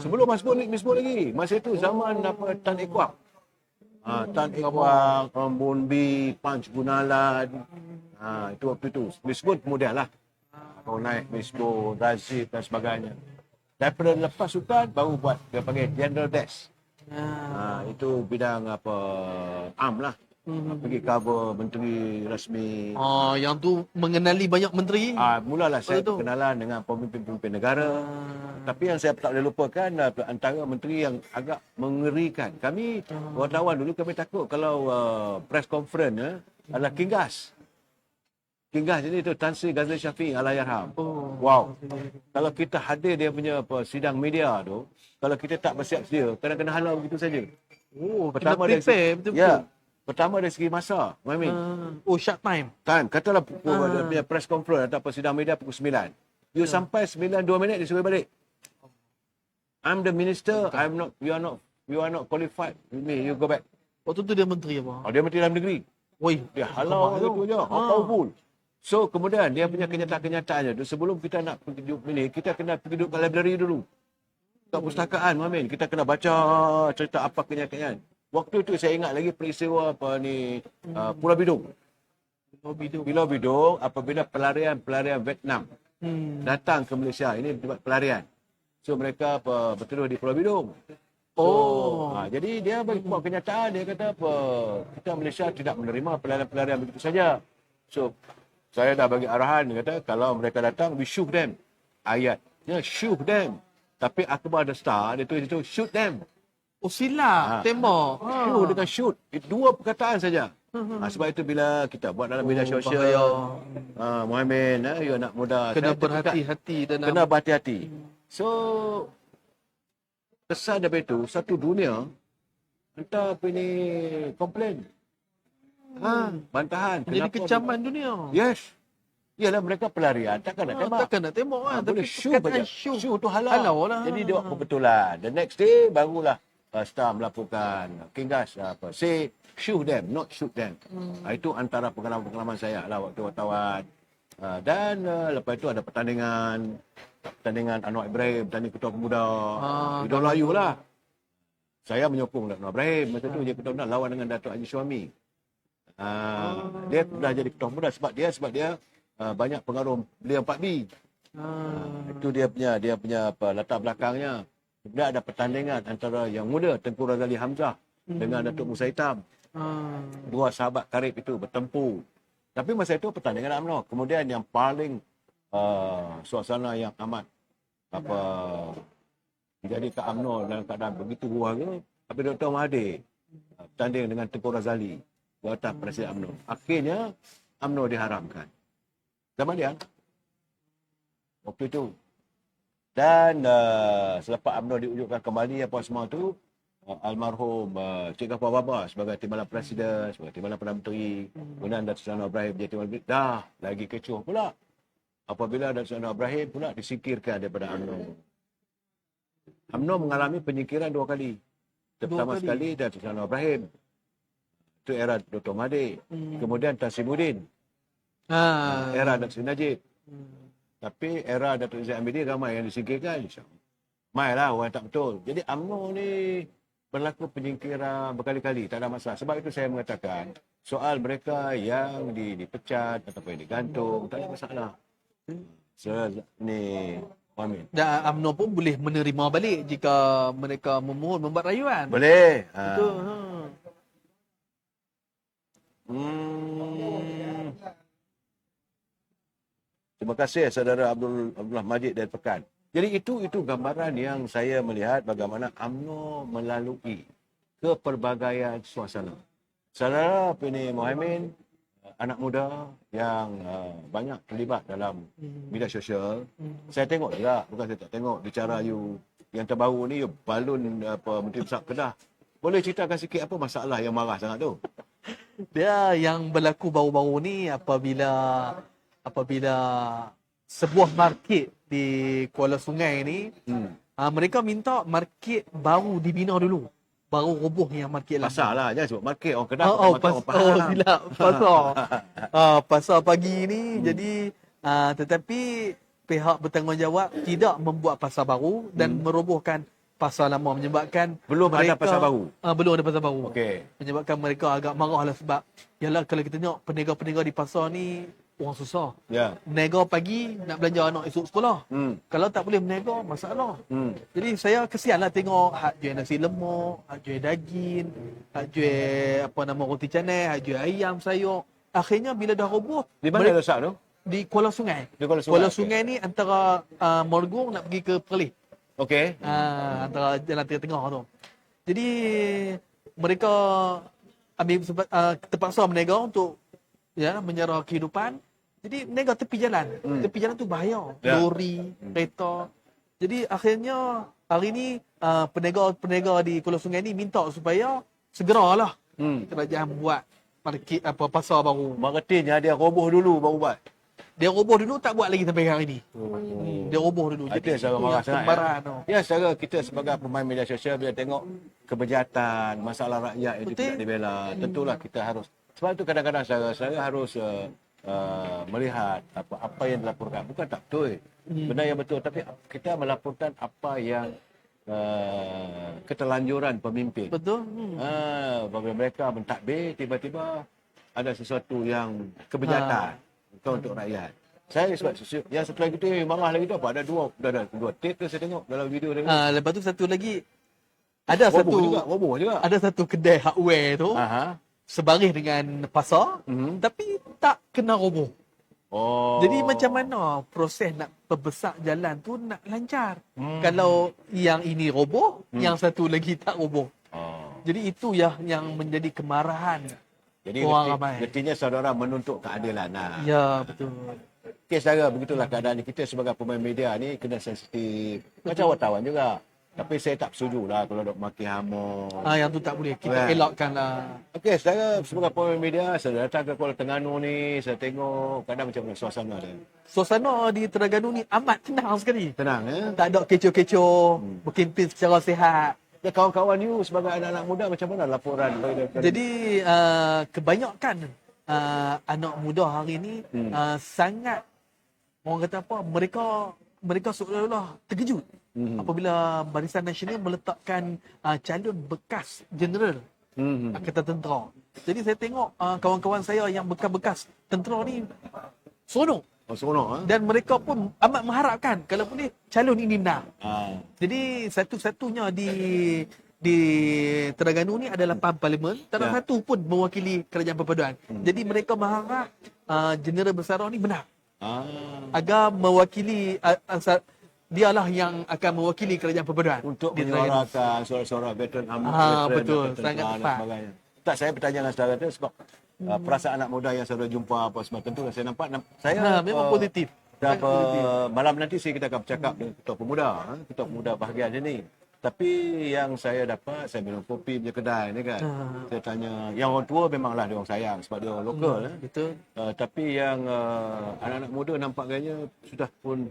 [SPEAKER 1] Sebelum Misbah lagi. Masa itu zaman Tan Ekwang. Tan Ekwang, Bun B, Punch Gunalan. Itu waktu itu. Misbah kemudian lah. Kau naik Misbah, Razif dan sebagainya. Daripada lepas sukan baru buat dia panggil General Desk. Itu bidang AM lah. Pergi cover menteri rasmi.
[SPEAKER 2] Yang tu mengenali banyak menteri.
[SPEAKER 1] Mulalah saya berkenalan dengan pemimpin-pemimpin negara. Tapi yang saya tak boleh lupakan antara menteri yang agak mengerikan. Kami wartawan dulu kami takut kalau press conference adalah King Gas. King Gas ini tu Tan Sri Ghazali Shafiq Allahyarham. Wow. Kalau kita hadir dia punya sidang media tu, kalau kita tak bersiap sedia, kena halau begitu saja.
[SPEAKER 2] Pertama dari betul-betul.
[SPEAKER 1] Ya. Pertama dari segi masa, Muhammad.
[SPEAKER 2] Short time.
[SPEAKER 1] Katalah dia punya press conference atau sidang media pukul 9. You sampai 9 2 minit dia suruh balik. I'm the minister, you are not qualified with me, you go back.
[SPEAKER 2] Waktu tu dia menteri apa?
[SPEAKER 1] Dia menteri dalam negeri. Dia halau gitu je, powerful. So kemudian dia punya kenyataan-kenyataannya tu sebelum kita nak pergi duduk ni, kita kena pergi duduk kat library dulu. Kat pustakaan, Muhammad, kita kena baca cerita apa kenyataan. Waktu itu saya ingat lagi peristiwa Pulau Bidung. Pulau Bidung apabila pelarian Vietnam datang ke Malaysia, ini buat pelarian. So mereka berteduh di Pulau Bidung. Jadi dia buat kenyataan, dia kata kita Malaysia tidak menerima pelarian begitu saja. So saya dah bagi arahan, dia kata kalau mereka datang, we shoot them. Ayatnya shoot them. Tapi Akbar the Star, dia tulis itu shoot them.
[SPEAKER 2] Silap, tembak.
[SPEAKER 1] Shoot dengan shoot. Itu dua perkataan saja. Sebab itu bila kita buat dalam media sosial, Muhammad, you anak muda.
[SPEAKER 2] Kena berhati-hati.
[SPEAKER 1] Kena berhati-hati. So, kesan daripada itu, satu dunia, entah apa ini, komplain. Bantahan.
[SPEAKER 2] Jadi kecaman dunia.
[SPEAKER 1] Yes. Yalah mereka pelarian, takkan nak tembak.
[SPEAKER 2] Takkan nak tembak kan.
[SPEAKER 1] Tapi shoot saja. Shoot tu halal.
[SPEAKER 2] Lah.
[SPEAKER 1] Jadi dia buat kebetulan. The next day, barulah Star melaporkan King Gas say shoot them, not shoot them. Itu antara pengalaman-pengalaman saya lah waktu wartawan. Dan lepas itu ada pertandingan Anwar Ibrahim, pertandingan Ketua Pemuda. Idola Ayu lah. Saya menyokong Anwar Ibrahim. Masa tu dia Ketua Pemuda lawan dengan Datuk Haji Suami. Dia dah jadi Ketua Pemuda sebab dia banyak pengaruh beliau 4B. Itu dia punya latar belakangnya. Kemudian ada pertandingan antara yang muda Tengku Razali Hamzah dengan Datuk Musa Hitam. Dua sahabat karib itu bertempur. Tapi masa itu pertandingan UMNO. Kemudian yang paling suasana yang amat jadi ke UMNO dalam keadaan begitu ruaga, apabila Dr. Mahathir bertanding dengan Tengku Razali di atas Presiden UMNO. Akhirnya UMNO diharamkan. Zaman dia waktu itu. Dan selepas UMNO diwujudkan kembali apa semua tu, almarhum Cik Ghaffar Babas sebagai Timbalan Presiden, sebagai Timbalan Perdana Menteri, kemudian Datuk Seri Anwar Ibrahim jadi Timbalan Menteri, dah lagi kecoh pula apabila Datuk Seri Anwar Ibrahim pula disingkirkan daripada UMNO. UMNO mengalami penyingkiran 2 kali. Pertama sekali Datuk Seri Anwar Ibrahim, itu era Dr. Mahathir. Kemudian Tan Sri Muhyiddin, era Datuk Seri Najib. Tapi era Datuk Zaid Hamidi ramai yang disingkirkan. Mainlah orang tak betul. Jadi UMNO ni berlaku penyingkiran berkali-kali, tak ada masalah. Sebab itu saya mengatakan soal mereka yang dipecat ataupun yang digantung, tak ada masalah. Ni Amin.
[SPEAKER 2] Dan UMNO pun boleh menerima balik jika mereka memohon membuat rayuan.
[SPEAKER 1] Boleh.
[SPEAKER 2] Betul.
[SPEAKER 1] Terima kasih saudara Abdullah Majid dari Pekan. Jadi itu gambaran yang saya melihat bagaimana UMNO melalui kepelbagaian suasana. Saudara Pini Mohamed, anak muda yang banyak terlibat dalam media sosial. Saya tengok juga, bukan saya tak tengok, bicara you yang terbaru ni, you balun Menteri Besar Kedah. Boleh ceritakan sikit apa masalah yang marah sangat tu?
[SPEAKER 2] Dia yang berlaku baru-baru ni apabila sebuah market di Kuala Sungai ni, mereka minta market baru dibina dulu. Baru roboh yang market lama.
[SPEAKER 1] Pasar lah, jangan sebut market. Orang Kedah
[SPEAKER 2] silap. Pasar. Pasar pagi ni. Jadi, tetapi pihak bertanggungjawab tidak membuat pasar baru dan merobohkan pasar lama, menyebabkan
[SPEAKER 1] belum ada pasar baru.
[SPEAKER 2] Belum ada pasar baru.
[SPEAKER 1] Okey.
[SPEAKER 2] Menyebabkan mereka agak marah lah sebab yalah kalau kita tengok peniaga-peniaga di pasar ni orang susah.
[SPEAKER 1] Ya.
[SPEAKER 2] Meniaga pagi nak belanja anak esok sekolah. Kalau tak boleh meniaga, masalah. Jadi saya kesianlah tengok hak jual nasi lemak, hak jual daging, hak jual roti canai, hak jual ayam, sayur. Akhirnya bila dah roboh,
[SPEAKER 1] Di mana letak tu?
[SPEAKER 2] di Kuala Sungai.
[SPEAKER 1] Di Kuala Sungai.
[SPEAKER 2] Kuala Sungai ni antara Morgong nak pergi ke Perlis.
[SPEAKER 1] Okey.
[SPEAKER 2] Antara jalan tengah-tengah tu. Jadi mereka ambil terpaksa meniaga untuk menyara kehidupan. Jadi meniaga tepi jalan. Tepi jalan tu bahaya.
[SPEAKER 1] Ya.
[SPEAKER 2] Lori, kereta. Jadi akhirnya hari ni peniaga di Kuala Sungai ni minta supaya segeralah kerajaan buat market pasar baru.
[SPEAKER 1] Marketingnya dia roboh dulu baru buat.
[SPEAKER 2] Dia roboh dulu, tak buat lagi sampai hari ni. Dia roboh dulu.
[SPEAKER 1] Jadi
[SPEAKER 2] Jadi
[SPEAKER 1] saya marah sangat.
[SPEAKER 2] kembaran tu.
[SPEAKER 1] Ya, secara kita sebagai pemain media sosial bila tengok kebejatan, masalah rakyat itu
[SPEAKER 2] Betul.
[SPEAKER 1] tidak dibela, tentulah kita harus. Sebab itu kadang-kadang saya harus melihat apa yang dilaporkan. Bukan tak betul. Benda yang betul, tapi kita melaporkan apa yang keterlanjuran pemimpin.
[SPEAKER 2] Betul.
[SPEAKER 1] Bagi mereka mentadbir, tiba-tiba ada sesuatu yang kebejatan untuk rakyat. Saya sebab yang satu lagi tu marah lagi tu apa? Ada dua take tu saya tengok dalam video dia.
[SPEAKER 2] Lepas tu satu lagi ada
[SPEAKER 1] roboh juga.
[SPEAKER 2] ada satu kedai hardware tu sebaris dengan pasar tapi tak kena roboh.
[SPEAKER 1] Oh.
[SPEAKER 2] Jadi macam mana proses nak perbesar jalan tu nak lancar? Kalau yang ini roboh, yang satu lagi tak roboh. Jadi itu yang menjadi kemarahan.
[SPEAKER 1] Jadi
[SPEAKER 2] orang ramai.
[SPEAKER 1] getinya saudara menuntut keadilan.
[SPEAKER 2] Ya, betul.
[SPEAKER 1] Okey, saudara, begitulah keadaan kita sebagai pemain media ni kena sensitif. Macam wartawan juga. Tapi saya tak setuju lah kalau dok maki hama.
[SPEAKER 2] Yang tu tak boleh. Kita elakkan lah.
[SPEAKER 1] Okey, saudara, sebagai pemain media, saya datang ke Kuala Terengganu ni, saya tengok kadang macam mana suasana dia.
[SPEAKER 2] Suasana di Terengganu ni amat tenang sekali.
[SPEAKER 1] Tenang,
[SPEAKER 2] Tak ada kecoh-kecoh, berkempen secara sihat.
[SPEAKER 1] Ya, kawan-kawan you sebagai anak-anak muda macam mana laporan?
[SPEAKER 2] Jadi kebanyakan anak muda hari ni sangat, orang kata apa, mereka seolah-olah terkejut apabila Barisan Nasional meletakkan calon bekas jeneral Angkatan Tentera. Jadi saya tengok kawan-kawan saya yang bekas-bekas tentera ni seronok.
[SPEAKER 1] Oh, seronok ah.
[SPEAKER 2] Dan mereka pun amat mengharapkan kalau boleh calon ini menang.
[SPEAKER 1] Ah.
[SPEAKER 2] Jadi satu-satunya di Terengganu ni adalah parlimen, tak ada
[SPEAKER 1] Ya.
[SPEAKER 2] satu pun mewakili kerajaan perpaduan. Jadi mereka berharap Jeneral Bersara ni menang
[SPEAKER 1] Ah.
[SPEAKER 2] agar mewakili dialah yang akan mewakili kerajaan perpaduan
[SPEAKER 1] Untuk
[SPEAKER 2] di Terengganu.
[SPEAKER 1] menyuarakan suara-suara veteran UMNO,
[SPEAKER 2] Betul,
[SPEAKER 1] veteran
[SPEAKER 2] sangat
[SPEAKER 1] tentera dan
[SPEAKER 2] tepat.
[SPEAKER 1] sebagainya. Tak, saya bertanya dengan saudara tu sebab perasaan anak muda yang saya jumpa apa semua tentu saya nampak saya
[SPEAKER 2] Memang positif.
[SPEAKER 1] dan
[SPEAKER 2] Sangat positif.
[SPEAKER 1] malam nanti kita akan bercakap dengan ketua pemuda, ketua pemuda bahagian sini. Tapi yang saya dapat, saya minum kopi punya kedai ni kan. Saya tanya, yang orang tua memanglah dia orang sayang sebab dia orang lokal.
[SPEAKER 2] Betul.
[SPEAKER 1] Tapi yang anak-anak muda nampak gayanya sudah pun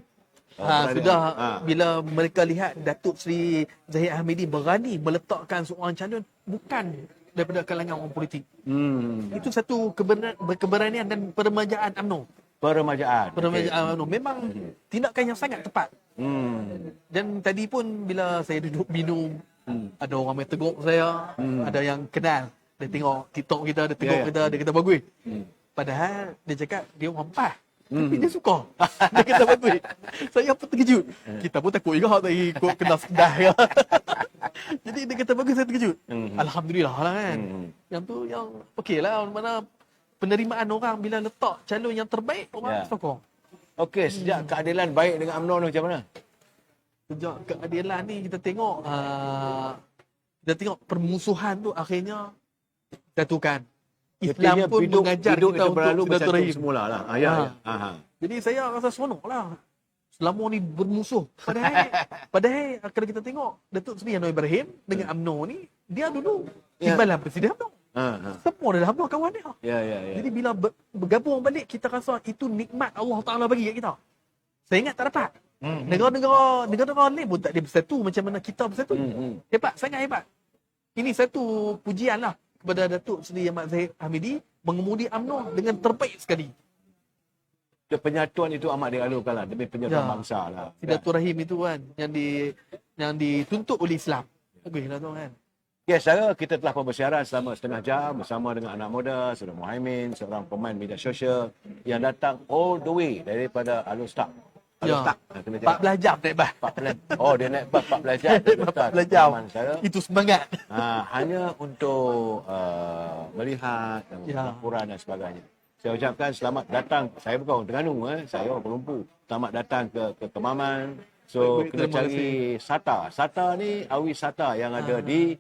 [SPEAKER 2] Sudah bila mereka lihat Datuk Seri Zahid Hamidi berani meletakkan seorang calon bukan daripada kalangan orang politik. Itu satu keberanian dan peremajaan UMNO.
[SPEAKER 1] Peremajaan.
[SPEAKER 2] UMNO memang tindakan yang sangat tepat. Dan tadi pun bila saya duduk minum, ada orang main tegur saya, ada yang kenal. Dia tengok TikTok kita, dia tengok kita, dia kata bagus. Padahal dia cakap dia orang PAS. Tapi dia suka. Dia kata bagus. Saya pun terkejut. Kita pun takut juga tadi ikut kena sedah ya. Jadi dia kata bagus, saya terkejut. Alhamdulillah lah kan. Yang tu yang okey lah. Mana penerimaan orang bila letak calon yang terbaik, orang sokong.
[SPEAKER 1] Okey, sejak keadilan baik dengan UMNO ni macam mana?
[SPEAKER 2] Sejak keadilan ni kita tengok permusuhan tu akhirnya jatuhkan. Islam
[SPEAKER 1] Artinya
[SPEAKER 2] pun mengajar
[SPEAKER 1] hidup
[SPEAKER 2] kita
[SPEAKER 1] itu berlalu
[SPEAKER 2] untuk
[SPEAKER 1] bersatu
[SPEAKER 2] silaturahim.
[SPEAKER 1] semula lah.
[SPEAKER 2] Jadi saya rasa seronok lah. Selama ni bermusuh. Padahal kalau kita tengok Datuk Seri Anwar Ibrahim dengan UMNO ni, dia dulu timbalan Presiden UMNO. Semua dalam UMNO kawan dia.
[SPEAKER 1] Ya.
[SPEAKER 2] Jadi bila bergabung balik, kita rasa itu nikmat Allah Ta'ala bagi kat kita. Saya ingat tak dapat. Negara-negara lain pun tak dia bersatu macam mana kita bersatu. Hebat, sangat hebat. Ini satu pujian lah kepada Datuk Seri Ahmad Zahid Hamidi mengemudi UMNO dengan terbaik sekali.
[SPEAKER 1] Penyatuan itu amat dilalukan lah demi penyatuan bangsa lah.
[SPEAKER 2] Silaturahim itu kan yang dituntut oleh Islam. Baguslah tu kan.
[SPEAKER 1] Ya, saya kita telah bersiaran selama setengah jam bersama dengan anak muda, Saudara Muhaimin, seorang pemain media sosial yang datang all the way daripada Alustag. Alustag.
[SPEAKER 2] 14 jam naik bas.
[SPEAKER 1] 14. Oh, dia naik bas 14 jam.
[SPEAKER 2] 14 jam. Itu semangat.
[SPEAKER 1] Hanya untuk melihat laporan dan sebagainya. Saya ucapkan selamat datang. Saya bukan orang Terengganu, saya orang Pelumpu. Selamat datang ke Kemaman. So, kena cari SATA. SATA ni awi SATA yang ada di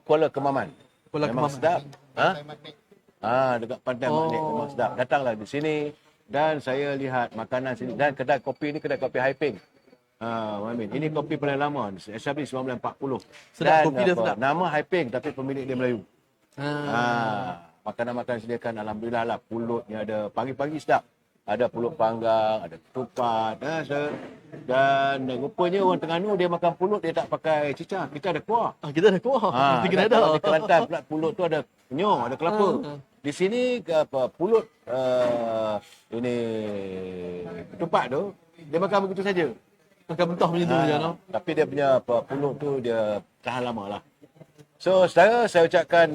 [SPEAKER 1] Kuala Kemaman. Memang sedap. Dekat Pantai Magnet. Memang sedap. Datanglah di sini. Dan saya lihat makanan sini. Dan kedai kopi ni kedai kopi Haiping. Ini kopi paling lama. Established 1940.
[SPEAKER 2] Sedap,
[SPEAKER 1] dan
[SPEAKER 2] kopi dia sedap.
[SPEAKER 1] nama Haiping tapi pemilik dia Melayu. Makanan-makanan sediakan alhamdulillah lah. Pulutnya ada pagi-pagi sedap. Ada pulut panggang, ada ketupat. Dan rupanya orang Terengganu dia makan pulut dia tak pakai cicah. Kita ada kuah.
[SPEAKER 2] Kita ada kuah. Kita kena ada.
[SPEAKER 1] Di Kelantan pula pulut tu ada penyong, ada kelapa. Di sini pulut ini ketupat tu dia makan begitu saja.
[SPEAKER 2] Makan mentah macam tu je no.
[SPEAKER 1] Tapi dia punya pulut tu dia tahan lama lah. So, saya ucapkan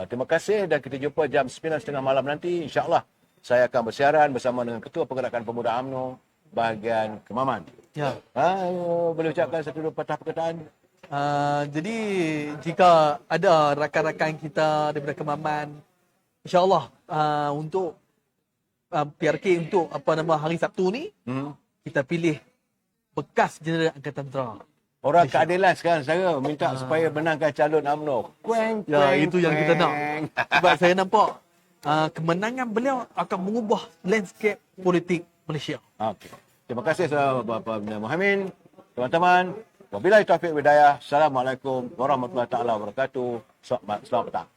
[SPEAKER 1] terima kasih dan kita jumpa jam 9.30 malam nanti. InsyaAllah saya akan bersiaran bersama dengan Ketua Pergerakan Pemuda UMNO bahagian Kemaman.
[SPEAKER 2] Ya.
[SPEAKER 1] Boleh ucapkan satu dua patah perkataan?
[SPEAKER 2] Jadi jika ada rakan-rakan kita daripada Kemaman, insyaAllah untuk PRK untuk hari Sabtu ni, kita pilih bekas Jeneral Angkatan Tentera.
[SPEAKER 1] Orang keadilan sekarang saya minta supaya menangkan calon UMNO.
[SPEAKER 2] Itu yang kita nak. Sebab saya nampak kemenangan beliau akan mengubah landscape politik Malaysia.
[SPEAKER 1] Okey. Terima kasih Bapak Muhaimin. Teman-teman, wabillahi taufiq hidayah. Assalamualaikum warahmatullahi taala wabarakatuh. Selamat petang.